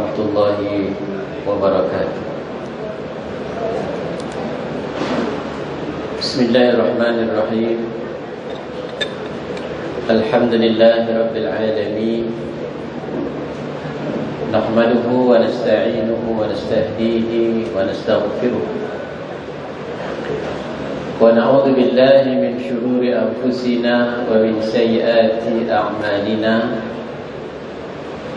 warahmatullahi wabarakatuh. Bismillahirrahmanirrahim. Alhamdulillahi rabbil alamin. Nahmaduhu wa nasta'inuhu wa nastahdihi wa nastaghfiruh. Wa na'udzu billahi min shururi anfusina wa min sayyiati a'malina.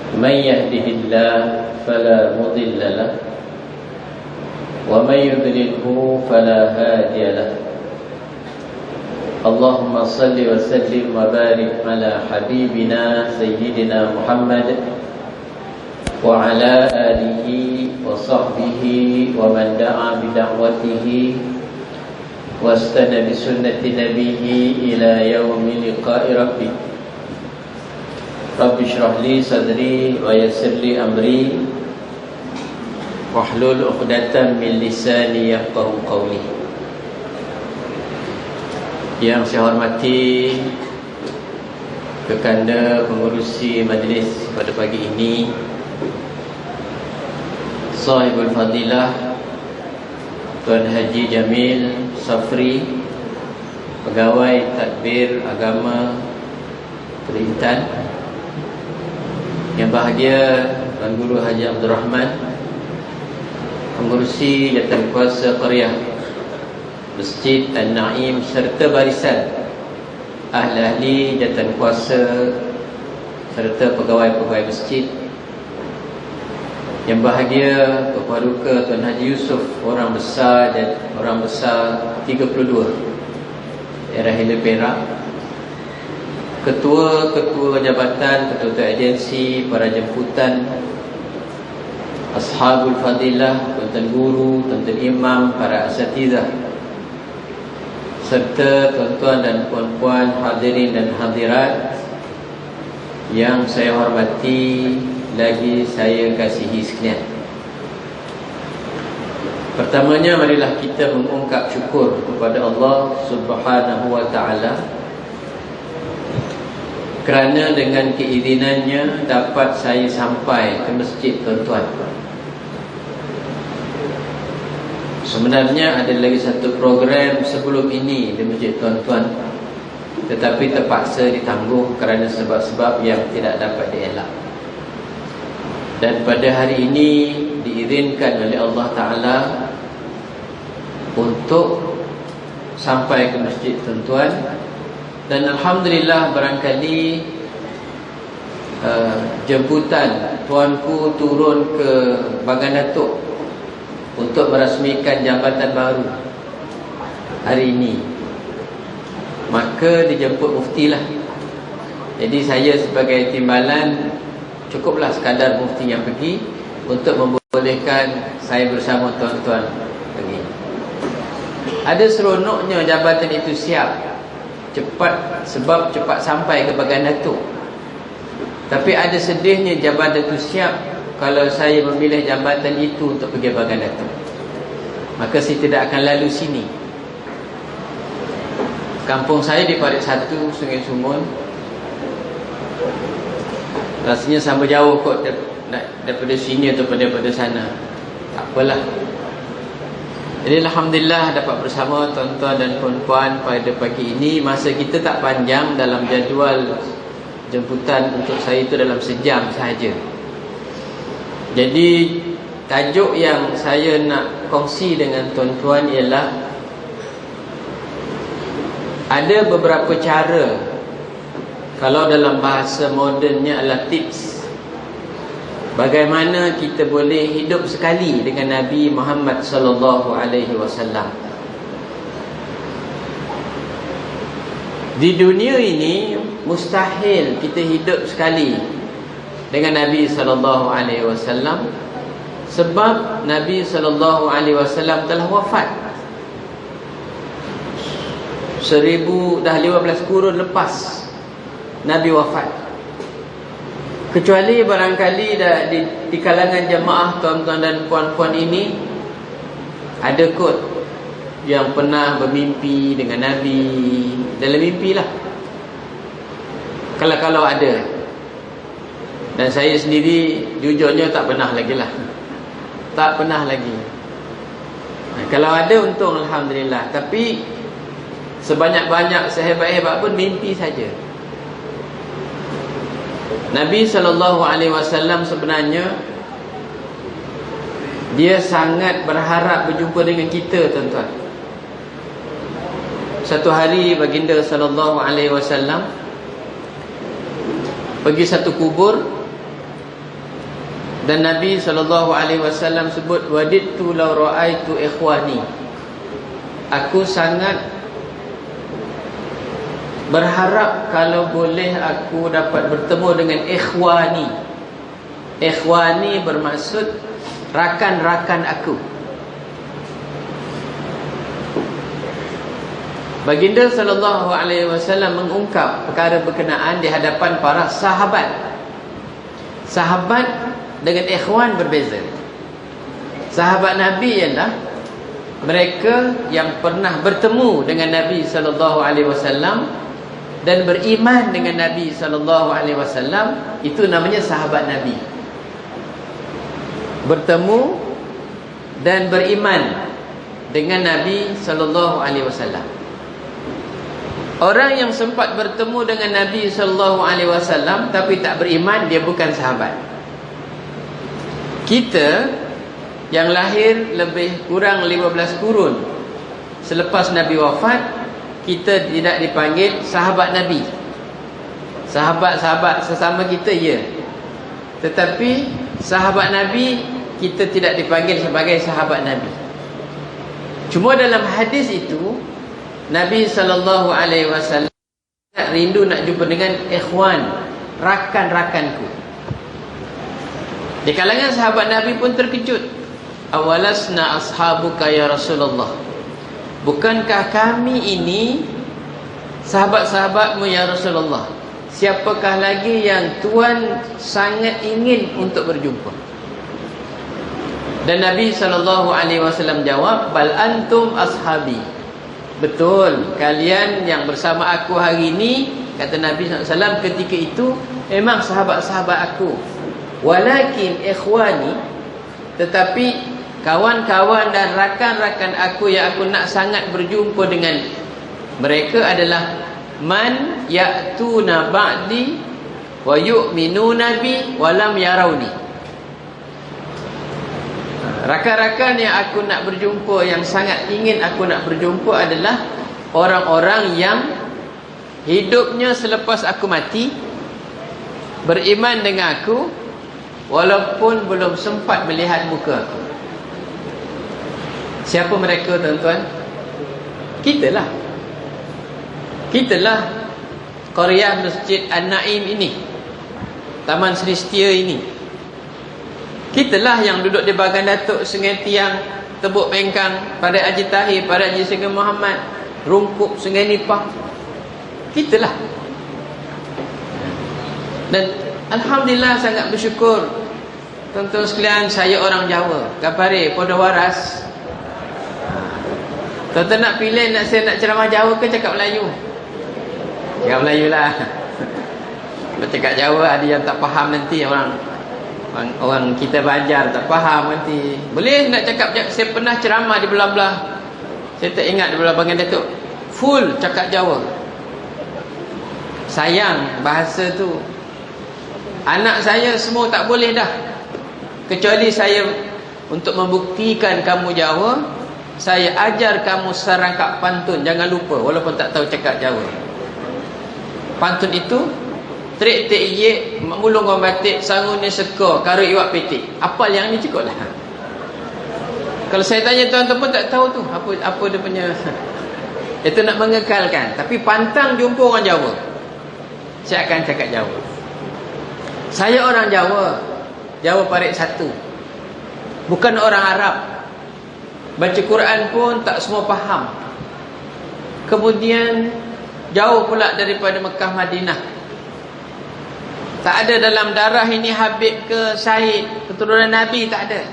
Man yahdihillahu fala mudilla lahu wa man yudlilhu fala hadiya lahu. Allahumma salli wa sallim wa barik ala habibina sayyidina Muhammad wa ala alihi wa sahbihi wa man da'a bi da'watihi wastana bi sunnati nabiyhi ila yaumi liqa'i rabbi. Rabbi shrah li sadri wa yassir li amri wahlul 'uqdatam min lisani yafqahu qawli. Yang saya hormati Kekanda pengurusi majlis pada pagi ini, Sahibul Fadilah Tuan Haji Jamil Safri, Pegawai Tadbir Agama Perintan, yang bahagia Tuan Guru Haji Abdul Rahman, pengurusi Jawatankuasa Qaryah Masjid An-Naim serta barisan ahli-ahli Jawatankuasa serta pegawai-pegawai masjid, yang bahagia Kepaduka Tuan Haji Yusof, orang besar 32 daerah Hilir Perak, ketua-ketua jabatan, ketua agensi, para jemputan, ashabul fadilah, tuan-tuan guru, tuan-tuan imam, para asatizah, serta tuan-tuan dan puan-puan hadirin dan hadirat yang saya hormati lagi saya kasihi sekalian. Pertamanya, marilah kita mengungkap syukur kepada Allah Subhanahu wa ta'ala kerana dengan keizinannya dapat saya sampai ke masjid tuan-tuan. Sebenarnya ada lagi satu program sebelum ini di masjid tuan-tuan, tetapi terpaksa ditangguh kerana sebab-sebab yang tidak dapat dielak. Dan pada hari ini diizinkan oleh Allah Ta'ala untuk sampai ke masjid tuan-tuan. Dan Alhamdulillah, barangkali jemputan tuanku turun ke Bagan Datuk untuk merasmikan jabatan baru hari ini, maka dijemput mufti lah. Jadi saya sebagai timbalan, cukuplah sekadar mufti yang pergi untuk membolehkan saya bersama tuan-tuan pergi. Ada seronoknya jabatan itu siap cepat, sebab cepat sampai ke Bagan Datuk. Tapi ada sedihnya jabatan itu siap kalau saya memilih jabatan itu untuk pergi Bagan Datuk, maka saya tidak akan lalu sini. Kampung saya di Parit 1, Sungai Sumun. Rasanya sama jauh kot daripada sini atau daripada sana. Tak apalah. Jadi Alhamdulillah dapat bersama tuan-tuan dan puan-puan pada pagi ini. Masa kita tak panjang, dalam jadual jemputan untuk saya itu dalam sejam sahaja. Jadi tajuk yang saya nak kongsi dengan tuan-tuan ialah ada beberapa cara, kalau dalam bahasa modennya adalah tips, bagaimana kita boleh hidup sekali dengan Nabi Muhammad sallallahu alaihi wasallam. Di dunia ini mustahil kita hidup sekali dengan Nabi sallallahu alaihi wasallam, sebab Nabi sallallahu alaihi wasallam telah wafat 15 kurun lepas Nabi wafat. Kecuali barangkali di kalangan jemaah tuan-tuan dan puan-puan ini ada kot yang pernah bermimpi dengan Nabi dalam mimpi lah. Kalau ada. Dan saya sendiri jujurnya tak pernah lagi lah. Tak pernah lagi. Kalau ada untung alhamdulillah. Tapi sebanyak-banyak, sehebat-hebat pun mimpi saja. Nabi SAW sebenarnya dia sangat berharap berjumpa dengan kita, tuan-tuan. Satu hari baginda SAW pergi satu kubur, dan Nabi SAW sebut, wadidtu law ra'aitu ikhwani. Aku sangat berharap kalau boleh aku dapat bertemu dengan ikhwani. Ikhwani bermaksud rakan-rakan aku. Baginda SAW mengungkap perkara berkenaan di hadapan para sahabat. Sahabat dengan ikhwan berbeza. Sahabat Nabi ialah mereka yang pernah bertemu dengan Nabi SAW dan beriman dengan Nabi SAW. Itu namanya sahabat Nabi. Bertemu dan beriman dengan Nabi SAW. Orang yang sempat bertemu dengan Nabi SAW tapi tak beriman, dia bukan sahabat. Kita yang lahir lebih kurang 15 kurun selepas Nabi wafat, kita tidak dipanggil sahabat Nabi. Sahabat-sahabat sesama kita, ya. Tetapi sahabat Nabi, kita tidak dipanggil sebagai sahabat Nabi. Cuma dalam hadis itu, Nabi SAW rindu nak jumpa dengan ikhwan, rakan-rakanku. Di kalangan sahabat Nabi pun terkejut. Awalasna ashabuka ya Rasulullah. Bukankah kami ini sahabat-sahabatmu ya Rasulullah? Siapakah lagi yang Tuan sangat ingin untuk berjumpa? Dan Nabi SAW jawab, bal antum ashabi. Betul, kalian yang bersama aku hari ini, kata Nabi SAW ketika itu, memang sahabat-sahabat aku. Walakin ikhwani, tetapi kawan-kawan dan rakan-rakan aku yang aku nak sangat berjumpa dengan mereka adalah man ya'tuna ba'di wa yu'minuna bi wa lam yarawni. Rakan-rakan yang aku nak berjumpa, yang sangat ingin aku nak berjumpa adalah orang-orang yang hidupnya selepas aku mati beriman dengan aku, walaupun belum sempat melihat muka aku. Siapa mereka, tuan-tuan? Kitalah. Kitalah Qaryah Masjid An-Naim ini, Taman Seri Setia ini. Kitalah yang duduk di Bagan Datuk, Sungai Tiang, Tebuk Pengkang, pada Haji Tahir, pada Haji Sengkang Muhammad, Rungkup, Sungai Nipah. Kitalah. Dan alhamdulillah sangat bersyukur, tuan-tuan sekalian, saya orang Jawa, Kapare, Podo Waras. Tuan-tuan nak pilih, saya nak ceramah Jawa ke cakap Melayu? Cakap Melayu lah. Bercakap Jawa ada yang tak faham nanti, orang kita belajar tak faham nanti. Boleh nak cakap, saya pernah ceramah di belah-belah, saya tak ingat di belah Bagan Datuk, full cakap Jawa. Sayang bahasa tu. Anak saya semua tak boleh dah. Kecuali saya, untuk membuktikan kamu Jawa, saya ajar kamu serangkap pantun. Jangan lupa, walaupun tak tahu cakap Jawa. Pantun itu, trik tek ye, mulung orang batik, sangun ni seka, karo iwak petik. Apal yang ni cukup lah. Kalau saya tanya tuan-tuan pun tak tahu tu apa dia punya. Itu nak mengekalkan. Tapi pantang jumpa orang Jawa, saya akan cakap Jawa. Saya orang Jawa, Jawa Parit 1. Bukan orang Arab. Baca Quran pun tak semua faham. Kemudian jauh pula daripada Mekah Madinah. Tak ada dalam darah ini Habib ke Syahid, keturunan Nabi, tak ada.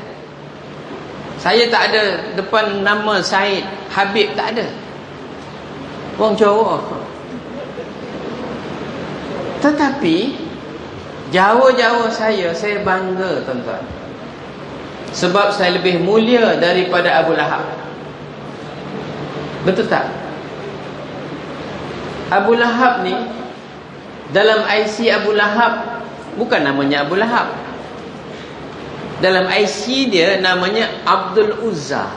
Saya tak ada depan nama Syahid, Habib, tak ada. Orang Jawa. Tetapi Jauh-jauh saya bangga tuan-tuan. Sebab saya lebih mulia daripada Abu Lahab. Betul tak? Abu Lahab ni, dalam IC Abu Lahab bukan namanya Abu Lahab. Dalam IC dia namanya Abdul Uzza.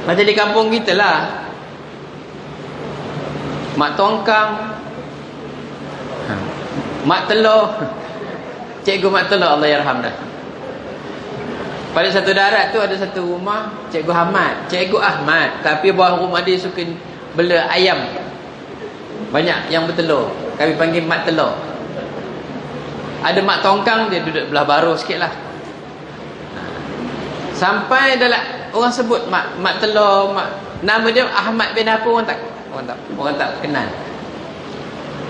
Macam di kampung kita lah, mak tongkang, mak telur. Cikgu mak telur, Allah yarham dah. Pada satu darat tu ada satu rumah Cikgu Ahmad, Cikgu Ahmad, tapi bawah rumah dia suka bela ayam banyak yang bertelur. Kami panggil mak telur. Ada mak tongkang, dia duduk belah baru sikit lah. Sampai dalam orang sebut mak telur, nama dia Ahmad bin apa, orang tak kenal.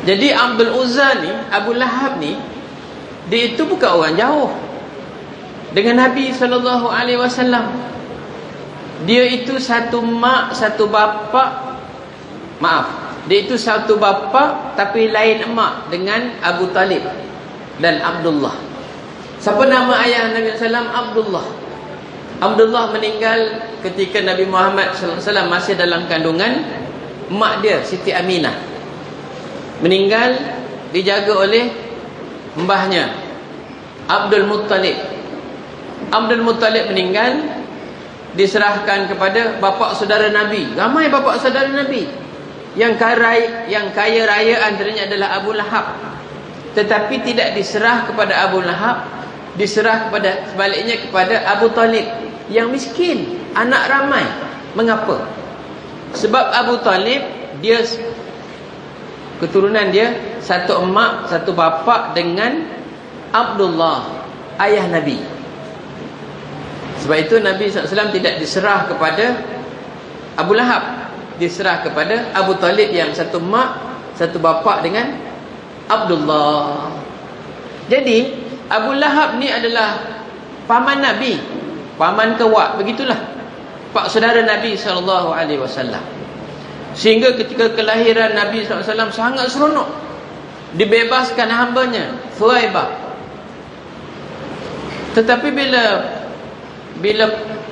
Jadi Abdul Uzza ni, Abu Lahab ni, dia itu bukan orang jauh dengan Nabi SAW. Dia itu satu mak, satu bapa. Maaf, dia itu satu bapa tapi lain emak dengan Abu Talib dan Abdullah. Siapa nama ayah Nabi SAW? Abdullah. Abdullah meninggal ketika Nabi Muhammad SAW masih dalam kandungan mak dia, Siti Aminah. Meninggal dijaga oleh mbahnya Abdul Muttalib. Abdul Muttalib meninggal, diserahkan kepada bapa saudara Nabi. Ramai bapa saudara Nabi. Yang kaya raya antaranya adalah Abu Lahab. Tetapi tidak diserah kepada Abu Lahab, diserah kepada sebaliknya kepada Abu Talib yang miskin, anak ramai. Mengapa? Sebab Abu Talib, dia keturunan dia satu emak, satu bapa dengan Abdullah, ayah Nabi. Sebab itu Nabi SAW tidak diserah kepada Abu Lahab, diserah kepada Abu Talib yang satu mak, satu bapa dengan Abdullah. Jadi Abu Lahab ni adalah paman Nabi, paman kewak, begitulah, pak saudara Nabi SAW. Sehingga ketika kelahiran Nabi SAW sangat seronok, dibebaskan hambanya Thuwaibah. Tetapi bila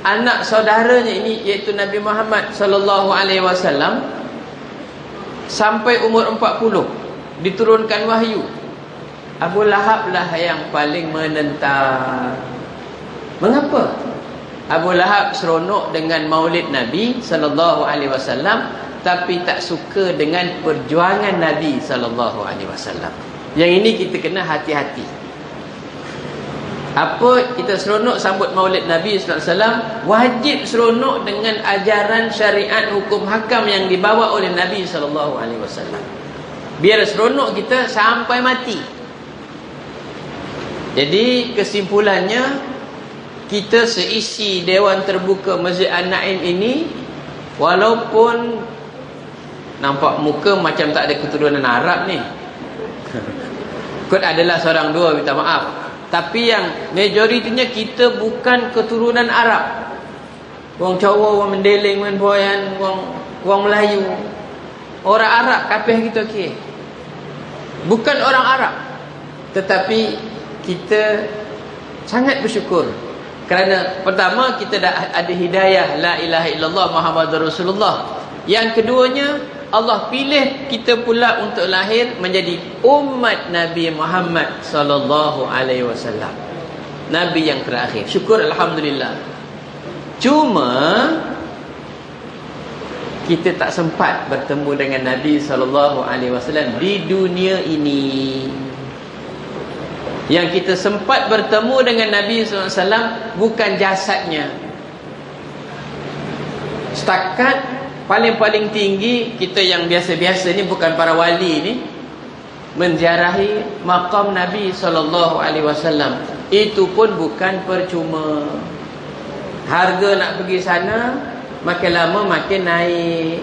anak saudaranya ini, iaitu Nabi Muhammad SAW, sampai umur 40, diturunkan wahyu, Abu Lahab lah yang paling menentang. Mengapa? Abu Lahab seronok dengan maulid Nabi SAW, tapi tak suka dengan perjuangan Nabi SAW. Yang ini kita kena hati-hati. Apa kita seronok sambut maulid Nabi SAW, wajib seronok dengan ajaran syariat hukum hakam yang dibawa oleh Nabi SAW. Biar seronok kita sampai mati. Jadi kesimpulannya, kita seisi Dewan Terbuka Masjid An-Naim ini, walaupun nampak muka macam tak ada keturunan Arab ni, kot adalah seorang dua, minta maaf, tapi yang majoritinya kita bukan keturunan Arab. Orang Jawa, orang Mendeleng, orang Boyan, orang Melayu, orang Arab kapih kita, okey. Bukan orang Arab. Tetapi kita sangat bersyukur kerana pertama, kita dah ada hidayah la ilaha illallah Muhammadur Rasulullah. Yang keduanya, Allah pilih kita pula untuk lahir menjadi umat Nabi Muhammad sallallahu alaihi wasallam, Nabi yang terakhir. Syukur, alhamdulillah. Cuma kita tak sempat bertemu dengan Nabi sallallahu alaihi wasallam di dunia ini. Yang kita sempat bertemu dengan Nabi sallallahu alaihi wasallam bukan jasadnya. Setakat paling-paling tinggi kita yang biasa-biasa ni, bukan para wali ni, menziarahi makam Nabi sallallahu alaihi wasallam. Itu pun bukan percuma. Harga nak pergi sana makin lama makin naik.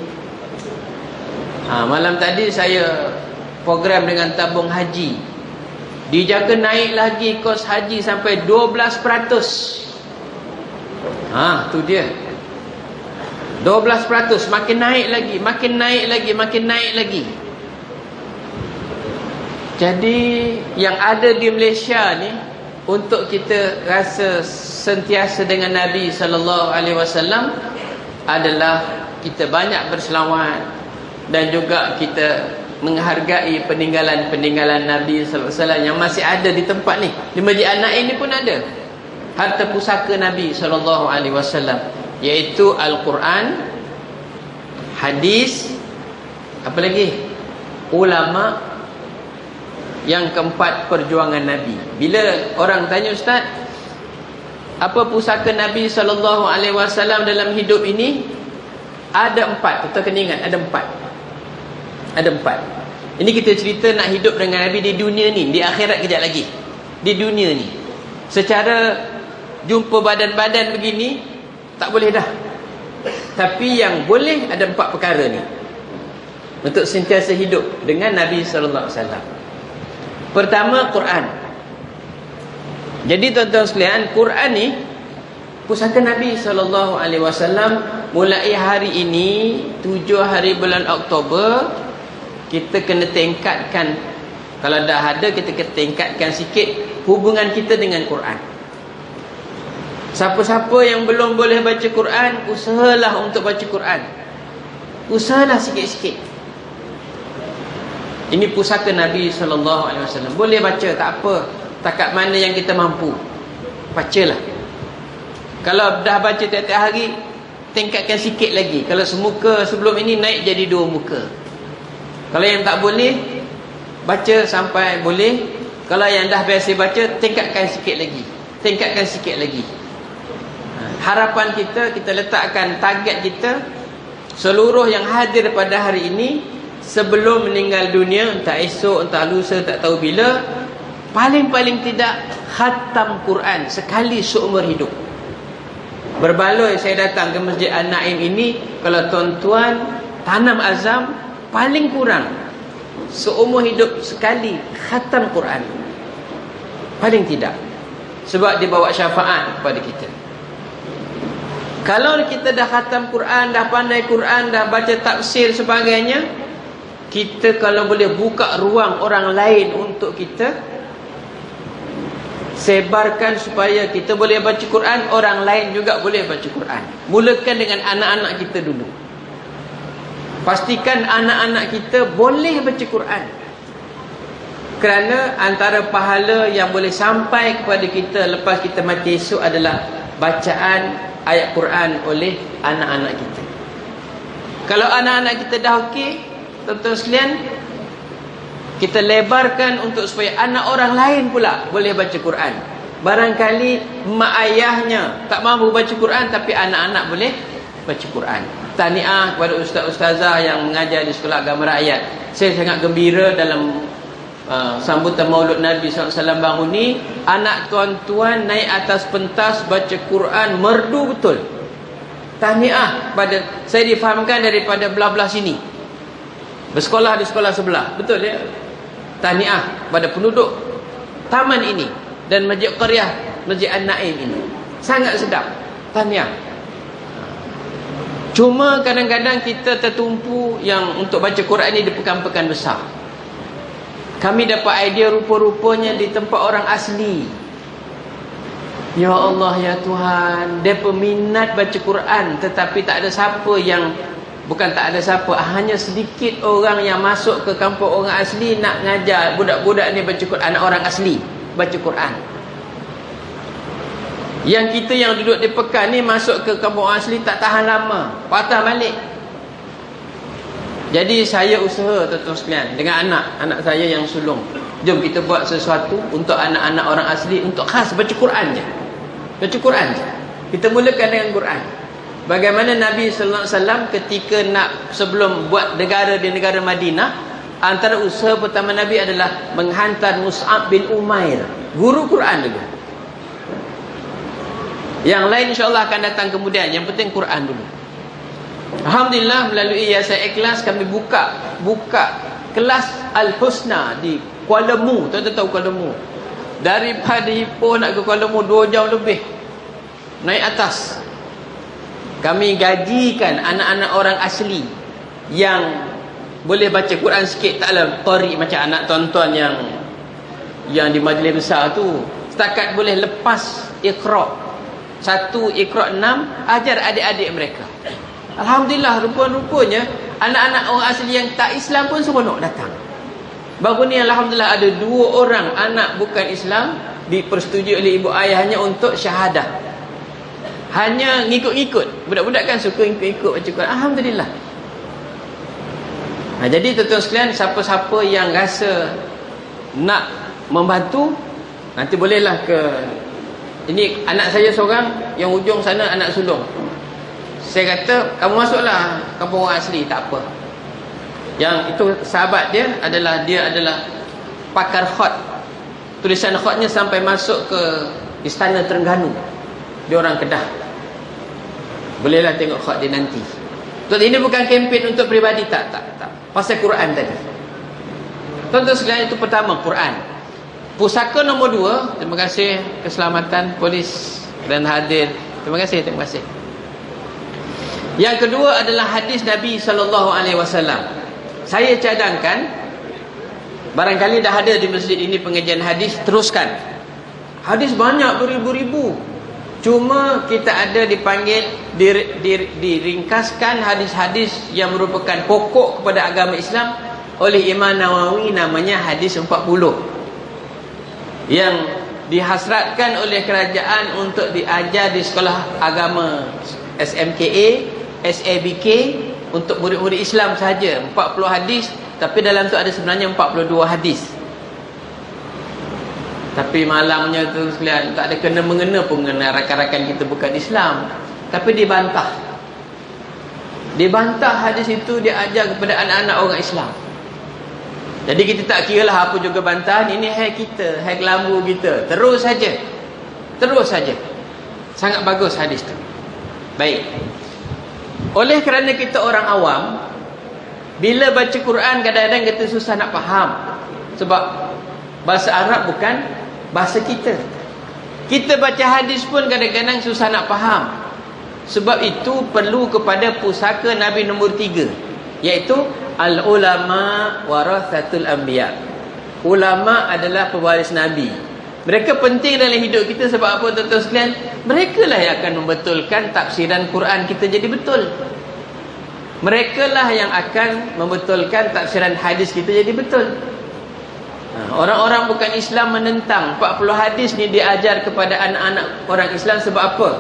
Malam tadi saya program dengan tabung haji, dijaga naik lagi kos haji sampai 12%. Tu dia, 12%, makin naik lagi, makin naik lagi, makin naik lagi. Jadi yang ada di Malaysia ni, untuk kita rasa sentiasa dengan Nabi SAW adalah kita banyak berselawat dan juga kita menghargai peninggalan-peninggalan Nabi SAW yang masih ada di tempat ni. Di Masjid An-Naim ni pun ada harta pusaka Nabi SAW, iaitu Al-Quran, hadis, apa lagi? Ulama. Yang keempat, perjuangan Nabi. Bila orang tanya, Ustaz, apa pusaka Nabi SAW dalam hidup ini? Ada 4. Kita kena ingat, ada 4. Ada 4. Ini kita cerita nak hidup dengan Nabi di dunia ni. Di akhirat kejap lagi. Di dunia ni, secara jumpa badan-badan begini, tak boleh dah. Tapi yang boleh, ada 4 perkara ni, untuk sentiasa hidup dengan Nabi SAW. Pertama, Quran. Jadi tuan-tuan sekalian, Quran ni pusaka Nabi SAW. Mulai hari ini 7 hari bulan Oktober, kita kena tingkatkan. Kalau dah ada, kita kena tingkatkan sikit hubungan kita dengan Quran. Siapa-siapa yang belum boleh baca Quran, usahalah untuk baca Quran. Usahalah sikit-sikit. Ini pusaka Nabi SAW. Boleh baca, tak apa. Takat mana yang kita mampu, bacalah. Kalau dah baca tiap-tiap hari, tingkatkan sikit lagi. Kalau semuka sebelum ini, naik jadi 2 muka. Kalau yang tak boleh, baca sampai boleh. Kalau yang dah biasa baca, tingkatkan sikit lagi. Tingkatkan sikit lagi. Harapan kita, kita letakkan target kita, seluruh yang hadir pada hari ini, sebelum meninggal dunia, entah esok, entah lusa, tak tahu bila, paling-paling tidak khatam Quran sekali seumur hidup. Berbaloi saya datang ke Masjid An-Naim ini, kalau tuan-tuan tanam azam, paling kurang seumur hidup sekali khatam Quran. Paling tidak. Sebab dia bawa syafaat kepada kita. Kalau kita dah khatam Quran, dah pandai Quran, dah baca tafsir sebagainya, kita kalau boleh buka ruang orang lain untuk kita, sebarkan supaya kita boleh baca Quran, orang lain juga boleh baca Quran. Mulakan dengan anak-anak kita dulu. Pastikan anak-anak kita boleh baca Quran. Kerana antara pahala yang boleh sampai kepada kita lepas kita mati esok adalah bacaan ayat Quran oleh anak-anak kita. Kalau anak-anak kita dah okey, tuan-tuan sekalian, kita lebarkan untuk supaya anak orang lain pula boleh baca Quran. Barangkali mak ayahnya tak mampu baca Quran, tapi anak-anak boleh baca Quran. Tahniah kepada ustaz-ustazah yang mengajar di Sekolah Agama Rakyat. Saya sangat gembira dalam sambutan Maulud Nabi SAW baru ni, anak tuan-tuan naik atas pentas baca Quran merdu betul. Tahniah pada, saya difahamkan daripada belah-belah sini, bersekolah di sekolah sebelah. Betul ya? Tahniah pada penduduk taman ini dan Masjid Qaryah, Masjid An-Naim ini. Sangat sedap. Tahniah. Cuma kadang-kadang kita tertumpu yang untuk baca Quran ini di pekan-pekan besar. Kami dapat idea rupa-rupanya di tempat orang asli. Ya Allah, ya Tuhan, dia peminat baca Quran, tetapi tak ada siapa yang, bukan tak ada siapa, hanya sedikit orang yang masuk ke kampung orang asli nak ngajar budak-budak ni baca Quran, anak orang asli baca Quran. Yang kita yang duduk di pekan ni masuk ke kampung orang asli tak tahan lama, patah balik. Jadi saya usaha, tuan-tuan sekalian, dengan anak saya yang sulung, jom kita buat sesuatu untuk anak-anak orang asli, untuk khas baca Quran je. Baca Quran je. Kita mulakan dengan Quran. Bagaimana Nabi sallallahu alaihi wasallam ketika nak, sebelum buat negara di negara Madinah, antara usaha pertama Nabi adalah menghantar Mus'ab bin Umair, guru Quran dulu. Yang lain insya-Allah akan datang kemudian. Yang penting Quran dulu. Alhamdulillah, melalui Yayasan Ikhlas kami buka kelas Al-Husna di Kuala Mu. Tuan-tuan tahu Kuala Mu? Daripada Ipoh nak ke Kuala Mu 2 jam lebih naik atas. Kami gajikan anak-anak orang asli yang boleh baca Quran sikit, taklah qari macam anak tuan-tuan yang di majlis besar tu. Setakat boleh lepas Iqra 1, Iqra 6, ajar adik-adik mereka. Alhamdulillah, rupa-rupanya anak-anak orang asli yang tak Islam pun seronok datang. Baru ni Alhamdulillah ada 2 orang anak bukan Islam dipersetujui oleh ibu ayahnya untuk syahadah. Hanya ngikut-ngikut. Budak-budak kan suka ngikut-ngikut baca Quran. Alhamdulillah. Jadi tuan-tuan sekalian, siapa-siapa yang rasa nak membantu, nanti bolehlah ke, ini anak saya seorang yang ujung sana, anak sulung. Saya kata, kamu masuklah kampung orang asli, tak apa. Yang itu sahabat dia adalah pakar khot. Tulisan khotnya sampai masuk ke Istana Terengganu. Dia orang Kedah. Bolehlah tengok khot dia nanti. Ini bukan kempen untuk peribadi, tak. Pasal Quran tadi. Tuan-tuan sekalian, itu pertama, Quran. Pusaka nombor 2, terima kasih keselamatan polis dan hadir. Terima kasih. Yang kedua adalah hadis Nabi SAW. Saya cadangkan, barangkali dah ada di masjid ini pengajian hadis, teruskan. Hadis banyak beribu-ribu. Cuma kita ada dipanggil, diringkaskan hadis-hadis yang merupakan pokok kepada agama Islam oleh Imam Nawawi, namanya hadis 40. Yang dihasratkan oleh kerajaan untuk diajar di sekolah agama SMKA, SABK untuk murid-murid Islam sahaja. 40 hadis, tapi dalam tu ada sebenarnya 42 hadis. Tapi malangnya tu sekalian, tak ada kena-mengena pun dengan rakan-rakan kita bukan Islam. Tapi dibantah. Dibantah hadis itu diajar kepada anak-anak orang Islam. Jadi kita tak kira lah apa juga bantahan. Ini hak kita, hak lambu kita. Terus saja. Sangat bagus hadis tu. Baik. Oleh kerana kita orang awam, bila baca Quran kadang-kadang kita susah nak faham. Sebab bahasa Arab bukan bahasa kita. Kita baca hadis pun kadang-kadang susah nak faham. Sebab itu perlu kepada pusaka Nabi nombor 3, iaitu al-ulama warathatul anbiya. Ulama adalah pewaris Nabi. Mereka penting dalam hidup kita. Sebab apa tuan-tuan sekalian? Mereka lah yang akan membetulkan tafsiran Quran kita jadi betul. Mereka lah yang akan membetulkan tafsiran hadis kita jadi betul. Orang-orang bukan Islam menentang 40 hadis ni diajar kepada anak-anak orang Islam. Sebab apa?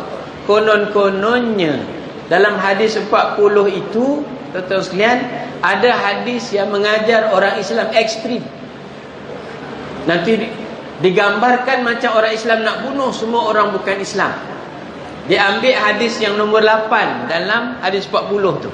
Konon-kononnya dalam hadis 40 itu, tuan-tuan sekalian, ada hadis yang mengajar orang Islam ekstrim. Nanti digambarkan macam orang Islam nak bunuh semua orang bukan Islam. Diambil hadis yang nombor 8 dalam hadis 40 tu.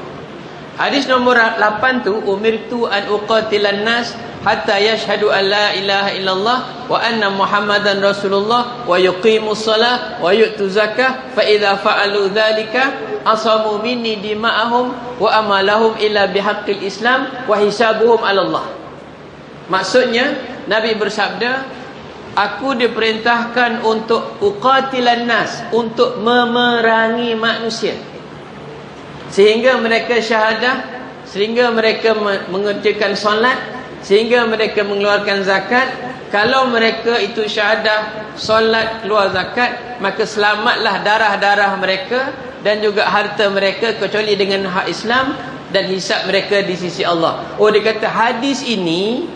Hadis nombor 8 tu, umirtu an uqatilan nas hatta yashhadu an la ilaha illallah wa anna muhammadan rasulullah wa yuqimus salah wa yu'tu zakah fa idza fa'alu dzalika asamu minni dima'ahum wa amalahum illa bihaqqil islam wa hisabuhum 'ala Allah. Maksudnya Nabi bersabda, aku diperintahkan untuk uqatilan nas, untuk memerangi manusia sehingga mereka syahadah, sehingga mereka mengerjakan solat, sehingga mereka mengeluarkan zakat. Kalau mereka itu syahadah, solat, keluar zakat, maka selamatlah darah-darah mereka dan juga harta mereka kecuali dengan hak Islam, dan hisab mereka di sisi Allah. Dia kata hadis ini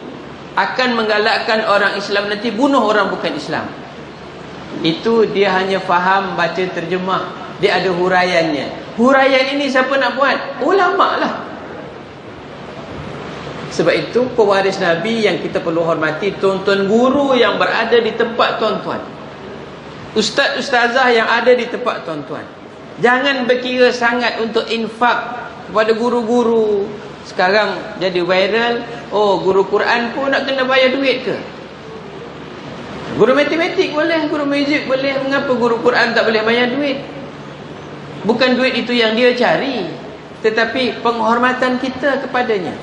akan menggalakkan orang Islam nanti bunuh orang bukan Islam. Itu dia hanya faham baca terjemah. Dia ada huraiannya. Huraian ini siapa nak buat? Ulama lah. Sebab itu pewaris Nabi yang kita perlu hormati, tuan-tuan guru yang berada di tempat tuan-tuan, ustaz-ustazah yang ada di tempat tuan-tuan. Jangan berkira sangat untuk infak kepada guru-guru. Sekarang jadi viral, guru Quran pun nak kena bayar duit ke? Guru matematik boleh, guru muzik boleh, mengapa guru Quran tak boleh bayar duit? Bukan duit itu yang dia cari, tetapi penghormatan kita kepadanya.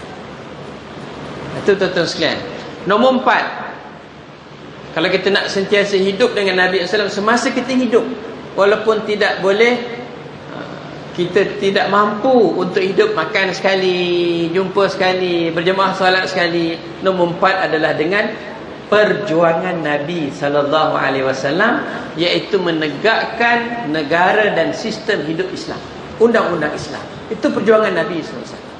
Itu tuan-tuan sekalian. Nombor 4, kalau kita nak sentiasa hidup dengan Nabi SAW semasa kita hidup, walaupun tidak boleh kita tidak mampu untuk hidup makan sekali, jumpa sekali, berjemaah solat sekali. Nombor 4 adalah dengan perjuangan Nabi sallallahu alaihi wasallam, iaitu menegakkan negara dan sistem hidup Islam, undang-undang Islam. Itu perjuangan Nabi sallallahu alaihi wasallam.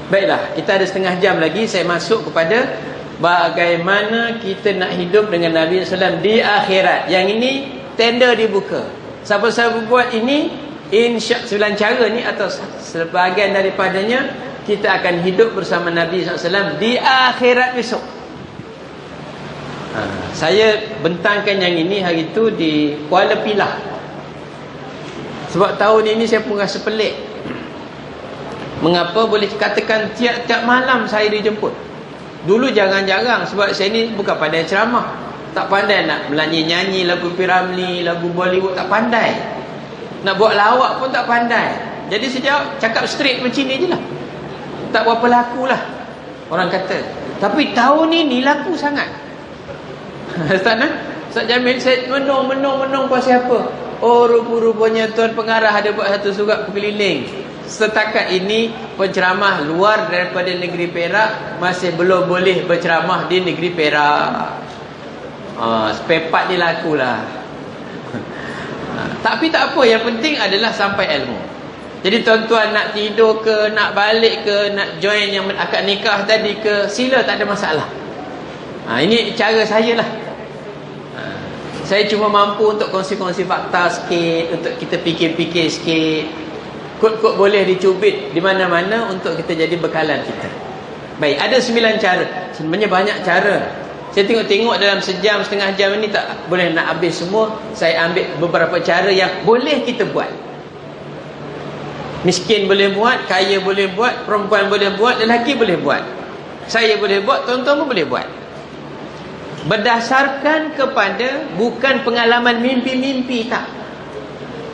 Baiklah, kita ada setengah jam lagi. Saya masuk kepada bagaimana kita nak hidup dengan Nabi sallallahu alaihi wasallam di akhirat. Yang ini tender dibuka. Siapa-siapa buat ini, insya 9 cara ni atau sebahagian daripadanya, kita akan hidup bersama Nabi sallallahu alaihi wasallam di akhirat besok. Saya bentangkan yang ini hari itu di Kuala Pilah. Sebab tahun ini saya pun rasa pelik. Mengapa boleh katakan tiap-tiap malam saya dijemput. Dulu jarang-jarang, sebab saya ni bukan pandai ceramah, tak pandai nak menyanyi lagu P. Ramlee, lagu Bollywood, tak pandai. Nak buat lawak pun tak pandai. Jadi sejak cakap straight macam ni je lah. Tak berapa laku lah, orang kata. Tapi tahun ini laku sangat. Ustaz Jamil, saya menung pasal apa? Oh, rupa-rupanya Tuan Pengarah ada buat satu surat berkeliling. Setakat ini penceramah luar daripada negeri Perak masih belum boleh berceramah di negeri Perak. Spare part dia laku lah. Tapi tak apa, yang penting adalah sampai ilmu. Jadi tuan-tuan nak tidur ke, nak balik ke, nak join yang akad nikah tadi ke, sila, tak ada masalah. Ini cara saya lah. Saya cuma mampu untuk kongsi-kongsi fakta sikit, untuk kita fikir-fikir sikit. Kod-kod boleh dicubit di mana-mana untuk kita jadi bekalan kita. Baik, ada 9 cara. Sebenarnya banyak cara. Saya tengok-tengok dalam sejam, setengah jam ini tak boleh nak habis semua. Saya ambil beberapa cara yang boleh kita buat. Miskin boleh buat, kaya boleh buat, perempuan boleh buat, lelaki boleh buat. Saya boleh buat, tuan-tuan pun boleh buat. Berdasarkan kepada bukan pengalaman mimpi-mimpi, tak.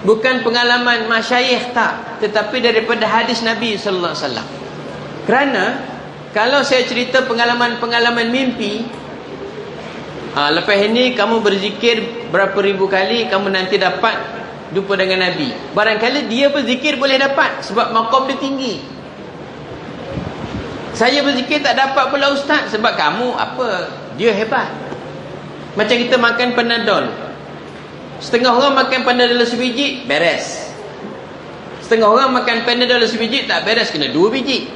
Bukan pengalaman masyayikh, tak. Tetapi daripada hadis Nabi sallallahu alaihi wasallam. Kerana kalau saya cerita pengalaman-pengalaman mimpi, lepas ini kamu berzikir berapa ribu kali, kamu nanti dapat jumpa dengan Nabi. Barangkali dia berzikir boleh dapat, sebab maqam dia tinggi. Saya berzikir tak dapat pula ustaz, sebab kamu apa, dia hebat. Macam kita makan Panadol. Setengah orang makan Panadol sebiji, beres. Setengah orang makan Panadol sebiji, tak beres, kena 2 biji.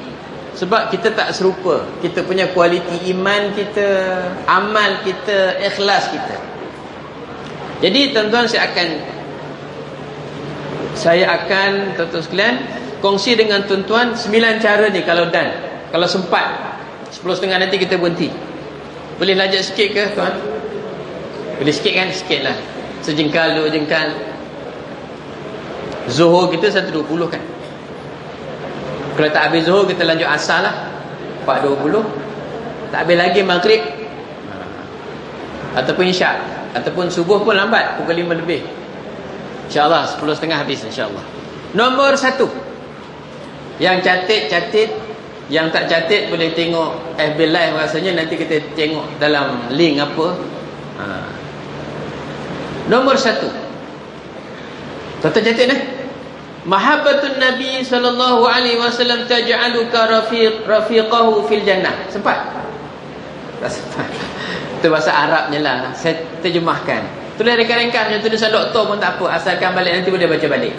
Sebab kita tak serupa. Kita punya kualiti iman kita, amal kita, ikhlas kita. Jadi tuan-tuan, saya akan tuan-tuan sekalian kongsi dengan tuan-tuan 9 cara ni kalau kalau sempat. 10.30 nanti kita berhenti. Boleh lajak sikit ke tuan? Boleh sikit kan? Sikit lah. Sejengkal, 2 jengkal. Zuhur kita 1.20 kan? Kalau tak habis zuhur, kita lanjut asar lah 4.20. Tak habis lagi maghrib, ataupun isyak, ataupun subuh pun lambat, pukul 5 lebih. InsyaAllah 10.30 habis insyaAllah. Nombor 1, yang catit, yang tak catit boleh tengok FB Live rasanya. Nanti kita tengok dalam link apa. Nombor 1, tuan-tuan catit dah. Mahabbatun Nabi sallallahu alaihi wasallam taj'aluka rafiqahu fil jannah. Sempat? Tak sempat. Itu bahasa Arabnya lah, saya terjemahkan. Tulis ringkas-ringkas, macam tulisan doktor pun tak apa, asalkan balik nanti boleh baca balik.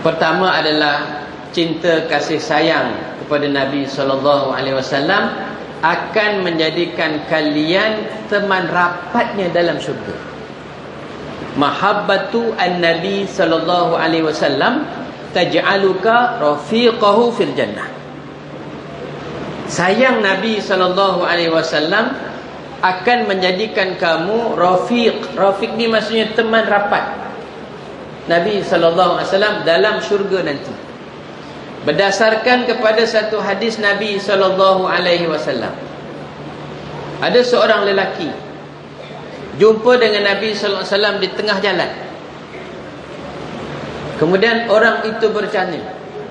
Pertama adalah cinta kasih sayang kepada Nabi sallallahu alaihi wasallam akan menjadikan kalian teman rapatnya dalam syurga. Mahabbatu an-Nabi sallallahu alaihi wasallam taj'aluka rafiqahu fil jannah. Sayang Nabi sallallahu alaihi wasallam akan menjadikan kamu rafiq. Rafiq ni maksudnya teman rapat Nabi sallallahu alaihi wasallam dalam syurga nanti. Berdasarkan kepada satu hadis Nabi sallallahu alaihi wasallam, ada seorang lelaki jumpa dengan Nabi sallallahu alaihi wasallam di tengah jalan. Kemudian orang itu bertanya,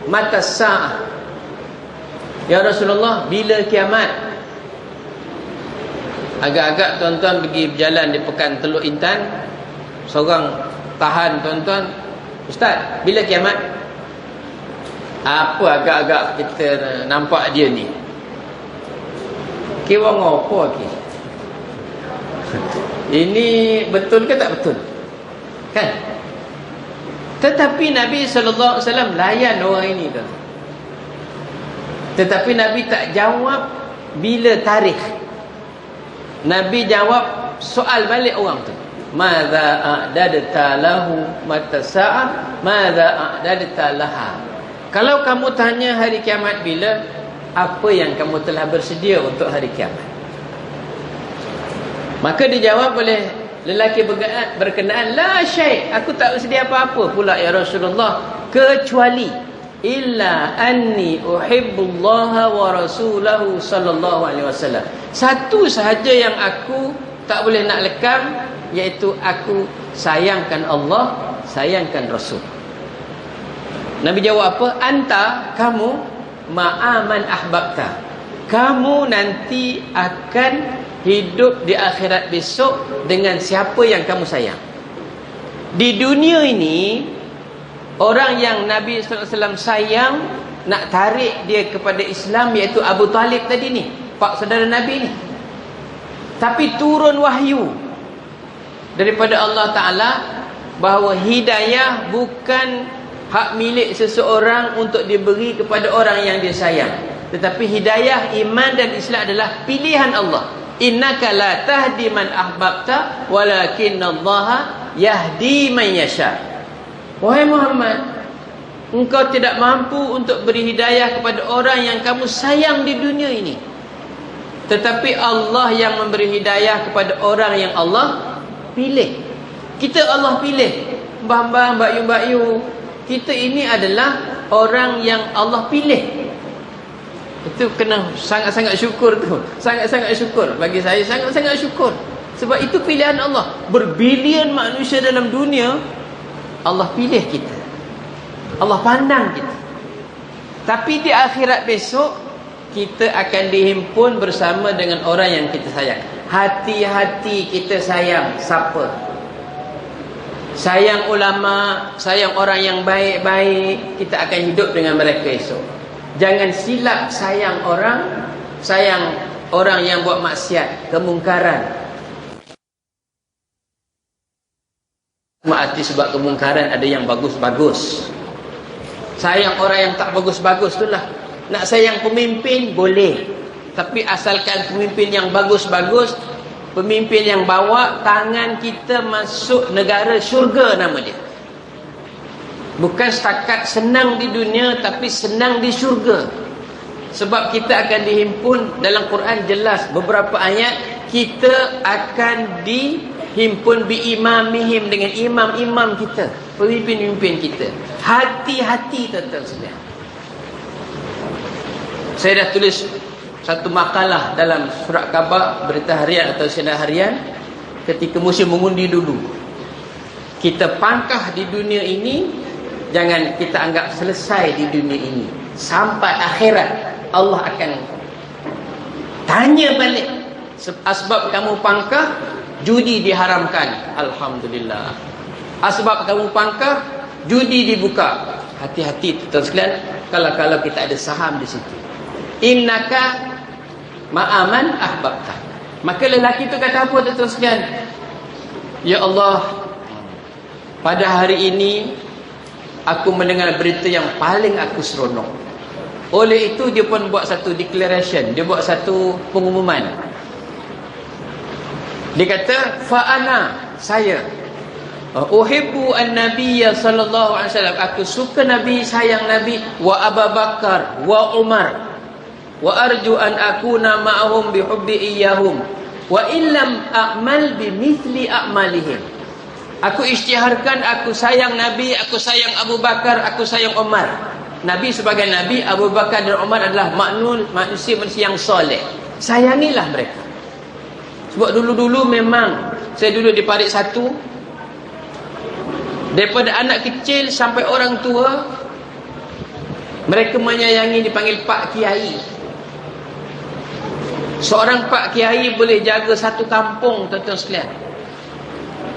"Mata sa'ah?" Ya Rasulullah, bila kiamat? Agak-agak tuan-tuan pergi berjalan di Pekan Teluk Intan, seorang tahan tuan-tuan Ustaz, bila kiamat? Apa agak-agak kita nampak dia ni? Kira ngopo lagi? Ini betul ke tak betul? Kan? Tetapi Nabi SAW layan orang ini tu. Tetapi Nabi tak jawab bila tarikh. Nabi jawab soal balik orang tu. Madza a'dadta lahu mata sa'ah, madza a'dadta laha. Kalau kamu tanya hari kiamat bila, apa yang kamu telah bersedia untuk hari kiamat? Maka dijawab oleh lelaki berkenaan, la syai', aku tak bersedia apa-apa pula ya Rasulullah, kecuali illa anni uhibbullaha wa rasulahu sallallahu alaihi wasallam. Satu sahaja yang aku tak boleh nak lekang, iaitu aku sayangkan Allah, sayangkan Rasul. Nabi jawab apa? Anta, kamu ma'aman ahbabta. Kamu nanti akan hidup di akhirat besok dengan siapa yang kamu sayang. Di dunia ini, orang yang Nabi SAW sayang, nak tarik dia kepada Islam, iaitu Abu Talib tadi ni, pak saudara Nabi ni. Tapi turun wahyu daripada Allah Ta'ala bahawa hidayah bukan hak milik seseorang untuk diberi kepada orang yang dia sayang, tetapi hidayah iman dan Islam adalah pilihan Allah. Innaka la tahdi man ahbabta walakinallaha yahdi man yasha. Wahai Muhammad, engkau tidak mampu untuk beri hidayah kepada orang yang kamu sayang di dunia ini, tetapi Allah yang memberi hidayah kepada orang yang Allah pilih. Kita Allah pilih. Mbah-mbah, mbak yu, kita ini adalah orang yang Allah pilih. Itu kena sangat-sangat syukur tu. Sangat-sangat syukur. Bagi saya sangat-sangat syukur. Sebab itu pilihan Allah. Berbilion manusia dalam dunia, Allah pilih kita. Allah pandang kita. Tapi di akhirat besok, kita akan dihimpun bersama dengan orang yang kita sayang. Hati-hati kita sayang siapa? Sayang ulama, sayang orang yang baik-baik, kita akan hidup dengan mereka esok. Jangan silap sayang orang yang buat maksiat, kemungkaran. Maati sebab kemungkaran ada yang bagus-bagus. Sayang orang yang tak bagus-bagus itulah. Nak sayang pemimpin boleh, tapi asalkan pemimpin yang bagus-bagus, pemimpin yang bawa tangan kita masuk negara syurga nama dia. Bukan setakat senang di dunia, tapi senang di syurga. Sebab kita akan dihimpun, dalam Quran jelas beberapa ayat, kita akan dihimpun biimamihim, dengan imam-imam kita, pemimpin-pemimpin kita. Hati-hati tuan-tuan sekalian. Saya dah tulis satu makalah dalam surat khabar, berita harian atau sinar harian, ketika musim mengundi dulu. Kita pangkah di dunia ini, jangan kita anggap selesai di dunia ini. Sampai akhirat Allah akan tanya balik, asbab kamu pangkah, judi diharamkan, alhamdulillah. Asbab kamu pangkah, judi dibuka. Hati-hati tuan sekalian, kalau kita ada saham di situ. Innaka ma'aman ahbabta. Maka lelaki itu kata apa tuan sekalian? Ya Allah, pada hari ini aku mendengar berita yang paling aku seronok. Oleh itu dia pun buat satu declaration, dia buat satu pengumuman. Dia kata, fa'ana, saya uhibbu an-nabiyya sallallahu alaihi wasallam, aku suka Nabi, sayang Nabi, wa Abu Bakar wa Umar, wa arju an akuna ma'ahum bihubbi iyyahum wa illam a'mal bimithli a'malihim. Aku isytiharkan, aku sayang Nabi, aku sayang Abu Bakar, aku sayang Umar. Nabi sebagai Nabi, Abu Bakar dan Umar adalah manusia yang soleh. Sayangilah mereka. Sebab dulu-dulu memang, saya duduk di parit satu, daripada anak kecil sampai orang tua, mereka menyayangi, dipanggil Pak Kiai. Seorang Pak Kiai boleh jaga satu kampung, tuan-tuan sekalian.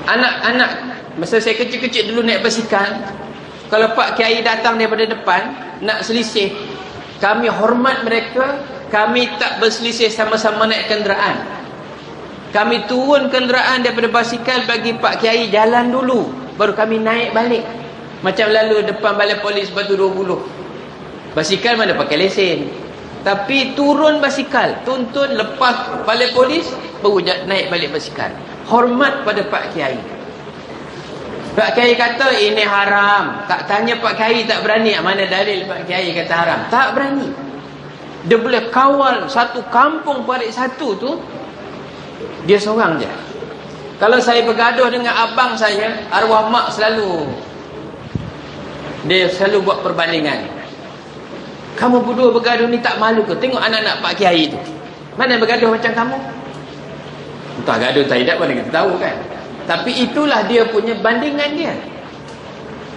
Anak-anak, masa saya kecil-kecil dulu naik basikal, Kalau Pak Kiai datang daripada depan nak selisih, kami hormat mereka, kami tak berselisih sama-sama naik kenderaan. Kami turun kenderaan daripada basikal bagi Pak Kiai jalan dulu, baru kami naik balik. Macam lalu depan balai polis Batu 20. Basikal mana pakai lesen. Tapi turun basikal, tuntun lepas balai polis, baru naik balik basikal. Hormat pada Pak Kiai. Pak Kiai kata ini haram. Tak tanya Pak Kiai tak berani. Mana dalil Pak Kiai kata haram? Tak berani. Dia boleh kawal satu kampung parik satu tu, dia seorang je. Kalau saya bergaduh dengan abang saya, arwah mak selalu, dia selalu buat perbandingan. Kamu berdua bergaduh ni tak malu ke? Tengok anak-anak Pak Kiai tu. Mana bergaduh macam kamu? Entah gaduh tak tidak mana kita tahu kan. Tapi itulah dia punya bandingan dia.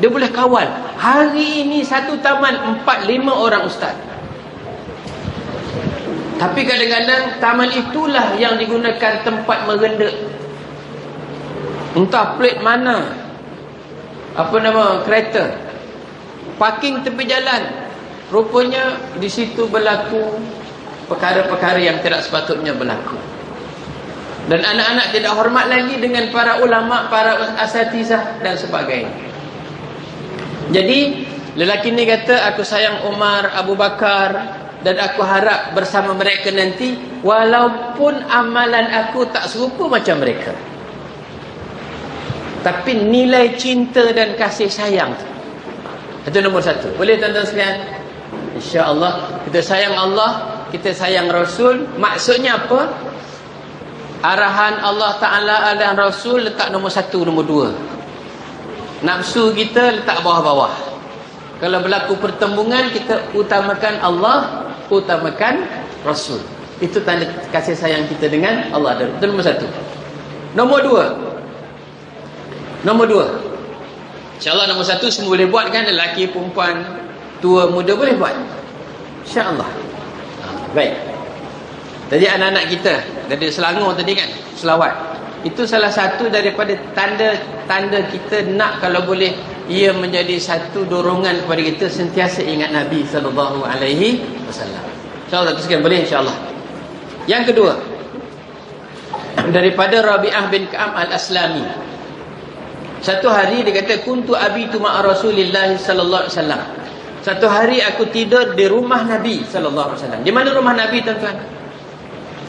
Dia boleh kawal. Hari ini satu taman 4-5 orang ustaz. Tapi kadang-kadang taman itulah yang digunakan tempat merendak. Entah plate mana, apa nama kereta, parking tepi jalan. Rupanya di situ berlaku perkara-perkara yang tidak sepatutnya berlaku. Dan anak-anak tidak hormat lagi dengan para ulama, para asatizah dan sebagainya. Jadi lelaki ni kata, aku sayang Umar, Abu Bakar, dan aku harap bersama mereka nanti, walaupun amalan aku tak serupa macam mereka, tapi nilai cinta dan kasih sayang itu nombor satu. Boleh tuan-tuan sekalian? InsyaAllah kita sayang Allah, kita sayang Rasul. Maksudnya apa? Arahan Allah Ta'ala dan Rasul letak nombor satu, nombor dua. Nafsu kita letak bawah-bawah. Kalau berlaku pertembungan, kita utamakan Allah, utamakan Rasul. Itu tanda kasih sayang kita dengan Allah. Itu nombor satu. Nombor dua, InsyaAllah nombor satu semua boleh buat kan? Lelaki, perempuan, tua, muda boleh buat, InsyaAllah. Baik. Tadi anak-anak kita dari Selangor tadi kan, selawat. Itu salah satu daripada tanda kita nak, kalau boleh, ia menjadi satu dorongan kepada kita sentiasa ingat Nabi sallallahu alaihi wasallam. InsyaAllah teruskan boleh insyaAllah. Yang kedua, daripada Rabi'ah bin Ka'ab al-Aslami. Satu hari dia kata, kuntu abitu ma'a Rasulillah sallallahu alaihi wasallam. Satu hari aku tidur di rumah Nabi sallallahu alaihi wasallam. Di mana rumah Nabi tuan-tuan?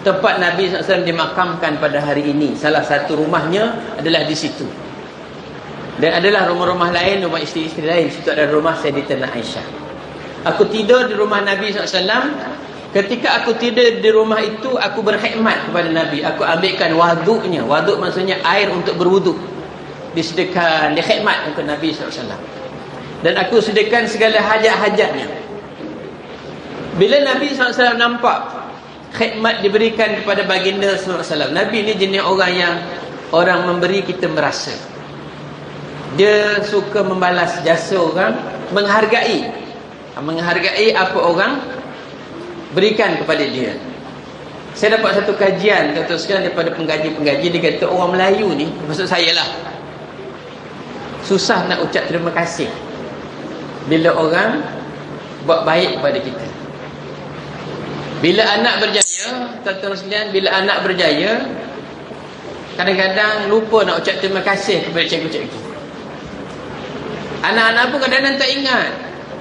Tempat Nabi SAW dimakamkan pada hari ini. Salah satu rumahnya adalah di situ. Dan adalah rumah-rumah lain, rumah isteri-isteri lain. Situ ada rumah Sayyidatina Aisyah. Aku tidur di rumah Nabi SAW. Ketika aku tidur di rumah itu, aku berkhidmat kepada Nabi. Aku ambilkan waduknya. Waduk maksudnya air untuk berwuduk. Disediakan, dikhidmat untuk Nabi SAW. Dan aku sediakan segala hajat-hajatnya. Bila Nabi SAW nampak khidmat diberikan kepada baginda sallallahu alaihi wasallam. Nabi ni jenis orang yang orang memberi kita merasa. Dia suka membalas jasa orang, menghargai apa orang berikan kepada dia. Saya dapat satu kajian kata sekarang daripada penggaji-penggaji, dia kata orang Melayu ni, maksud saya lah, susah nak ucap terima kasih bila orang buat baik kepada kita. Bila anak berjaya, tuan-tuan sekalian, bila anak berjaya, kadang-kadang lupa nak ucap terima kasih kepada cikgu-cikgu. Anak-anak pun kadang-kadang tak ingat.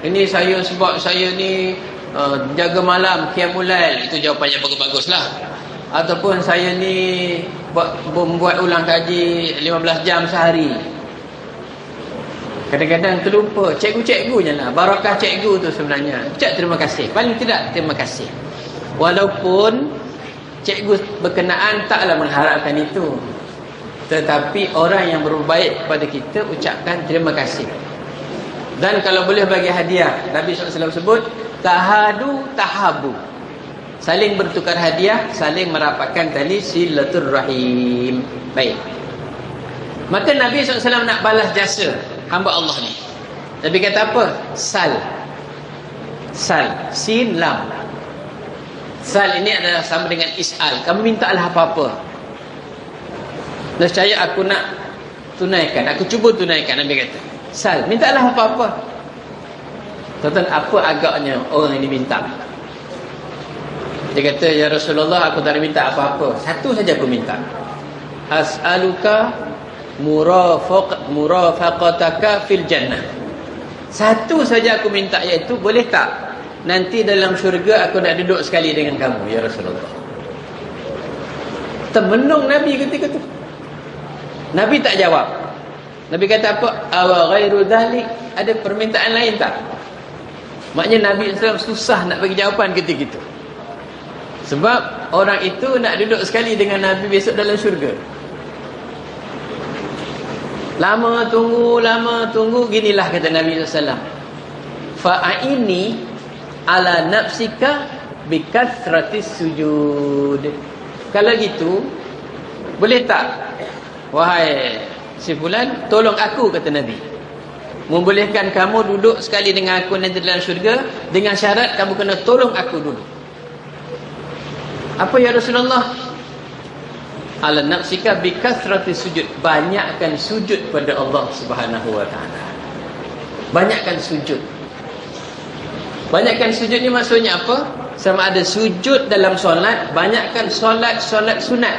Ini saya sebab saya ni jaga malam, qiyamul lail, itu jawapan yang bagus-bagus lah. Ataupun saya ni membuat ulang kaji 15 jam sehari. Kadang-kadang terlupa. Cikgu-cikgunya lah, barakah cikgu tu sebenarnya. Ucap terima kasih, paling tidak terima kasih. Walaupun cikgu berkenaan taklah mengharapkan itu, tetapi orang yang berbaik kepada kita, ucapkan terima kasih. Dan kalau boleh bagi hadiah, Nabi SAW sebut tahadu tahabu, saling bertukar hadiah, saling merapatkan tali silaturrahim. Baik. Maka Nabi SAW nak balas jasa hamba Allah ni. Nabi kata apa? Sal, sin lam. Sal ini adalah sama dengan is'al. Kamu mintalah apa-apa. Nescaya aku nak tunaikan. Aku cuba tunaikan, Nabi kata. Sal, mintalah apa-apa. Tuan-tuan, apa agaknya orang ini minta? Dia kata, ya Rasulullah, aku tak minta apa-apa. Satu saja aku minta. As'aluka murafaqataka fil jannah. Satu saja aku minta, iaitu boleh tak nanti dalam syurga aku nak duduk sekali dengan kamu, ya Rasulullah. Termenung Nabi ketika tu. Nabi tak jawab. Nabi kata apa? Awa ghairu dhalik, ada permintaan lain tak? Maknanya Nabi SAW susah nak bagi jawapan ketika itu. Sebab orang itu nak duduk sekali dengan Nabi besok dalam syurga. Lama tunggu, ginilah kata Nabi SAW. Fa'aini ala nafsika bikathratis sujud. Kalau gitu, boleh tak? Wahai si fulan, tolong aku, kata Nabi. Membolehkan kamu duduk sekali dengan aku nanti dalam syurga, dengan syarat kamu kena tolong aku dulu. Apa ya Rasulullah? Ala nafsika bikathratis sujud. Banyakkan sujud pada Allah Subhanahu wa taala. Banyakkan sujud. Banyakkan sujud ni maksudnya apa? Sama ada sujud dalam solat, banyakkan solat sunat.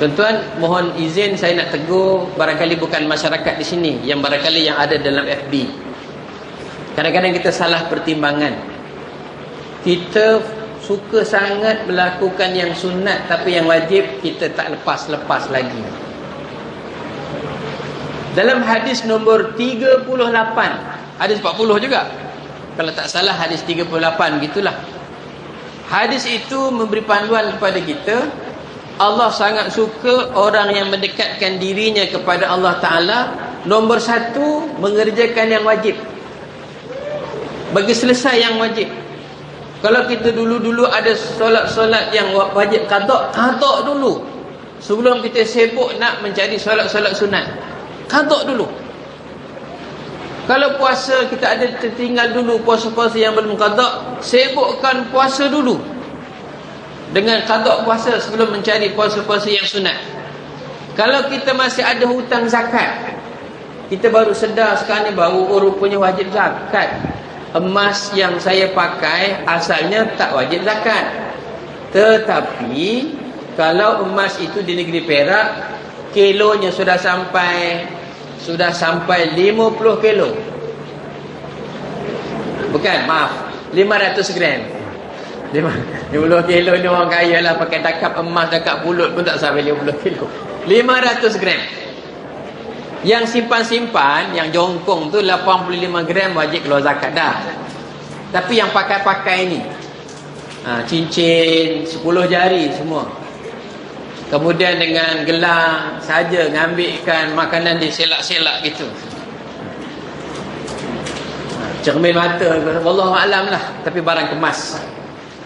Tuan-tuan, mohon izin saya nak tegur, barangkali bukan masyarakat di sini, yang barangkali yang ada dalam FB. Kadang-kadang kita salah pertimbangan. Kita suka sangat melakukan yang sunat, tapi yang wajib kita tak lepas-lepas lagi. Dalam hadis nombor 38, hadis 40 juga, kalau tak salah hadis 38 gitulah. Hadis itu memberi panduan kepada kita, Allah sangat suka orang yang mendekatkan dirinya kepada Allah Ta'ala. Nombor satu, mengerjakan yang wajib. Bagi selesai yang wajib. Kalau kita dulu-dulu ada solat-solat yang wajib qada dulu. Sebelum kita sibuk nak mencari solat-solat sunat, qada dulu. Kalau puasa, kita ada tertinggal dulu puasa-puasa yang belum qada, sibukkan puasa dulu dengan qada puasa sebelum mencari puasa-puasa yang sunat. Kalau kita masih ada hutang zakat, kita baru sedar sekarang ni baru rupanya wajib zakat. Emas yang saya pakai asalnya tak wajib zakat. Tetapi kalau emas itu di negeri Perak, kilonya sudah sampai 50 kilo. Bukan, maaf, 500 gram. 50 kilo ni orang kaya lah, pakai takap emas dekat pulut pun tak sampai 50 kilo. 500 gram. Yang simpan-simpan, yang jongkong tu 85 gram wajib keluar zakat dah. Tapi yang pakai-pakai ni, cincin 10 jari semua, kemudian dengan gelang saja, ngambilkan makanan diselak-selak gitu, cermin mata, wallahu alam lah, tapi barang kemas.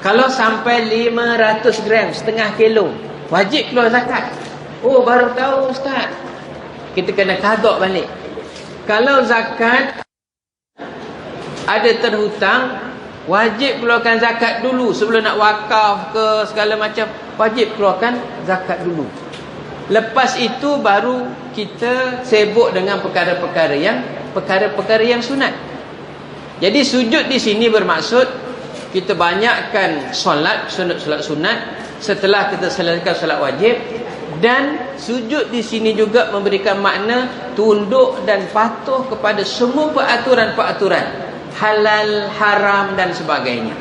Kalau sampai 500 gram, setengah kilo, wajib keluar zakat. Oh, baru tahu Ustaz, kita kena qada balik. Kalau zakat ada terhutang, wajib keluarkan zakat dulu. Sebelum nak wakaf ke segala macam, wajib keluarkan zakat dulu. Lepas itu baru kita sibuk dengan perkara-perkara yang sunat. Jadi sujud di sini bermaksud kita banyakkan solat sunat setelah kita selesaikan solat wajib. Dan sujud di sini juga memberikan makna tunduk dan patuh kepada semua peraturan-peraturan halal, haram dan sebagainya.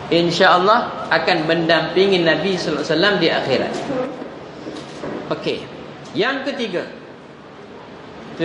InsyaAllah akan mendampingi Nabi sallallahu alaihi wasallam di akhirat. Okey. Yang ketiga,